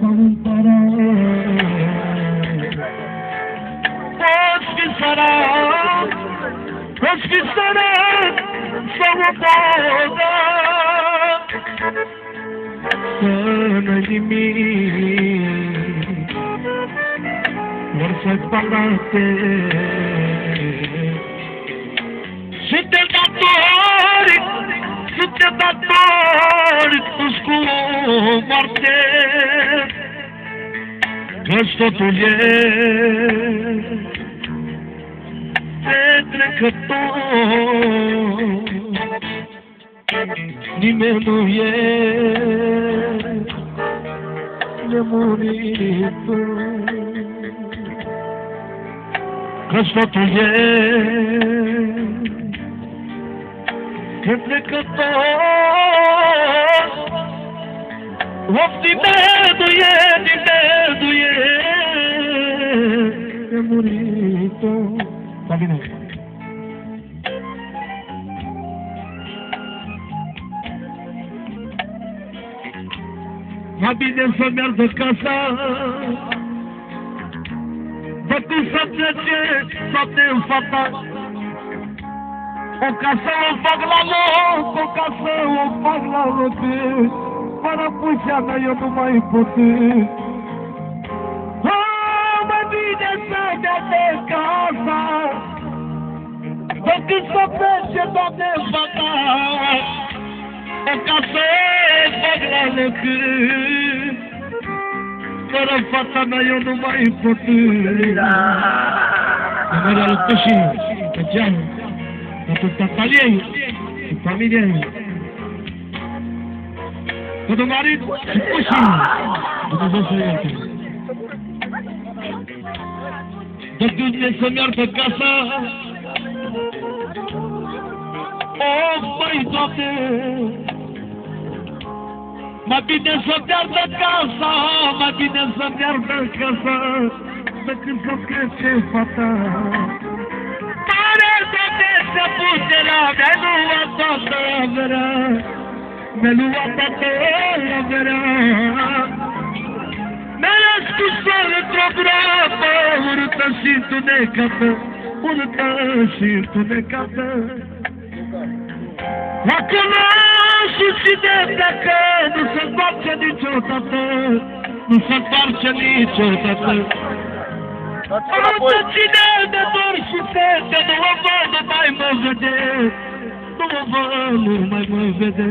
ca un parat. Poți fi sărat, poți fi sărat sau o podă, să n-ai nimic, ori să-i palate. Suntem datori pus cu moarte, că-ți totul e petrecător. Nimeni nu e nemuritor, că-ți totul e petrecător. Of, nimeduie nemuritor. Da bine. Mai bine să meargă casa decât să plece toate în fata. O casă o fac la loc, o casă o fac la loc, fără pușea mea eu nu mai pot. Mai bine să meargă casa decât să plece toate în fata. O casă o fac la loc, fără fata mea eu nu mai pot. Memoria lui Tuși, pe geam, pentru tataliei și familiei. Pentru marit și Tuși, Dumnezeu să ierte. Dă-mi să-mi iartă casa. Oh, măi, Doamne, mai bine să-mi iartă casa, mai bine să-mi iartă casa, decât să crește fata. Care toate se pune la mi-ai luat toată averea, mi-ai luat toată averea. Mi-ai ascus-o într-o groapă, urâtă și întunecată, urâtă și întunecată. Acolo sus și de pleacă, nu se întoarce niciodată, nu se întoarce niciodată. Rătăcine de dor și sete, nu mă văd, nu mai mă vede, nu mă văd, nu mai mă vede.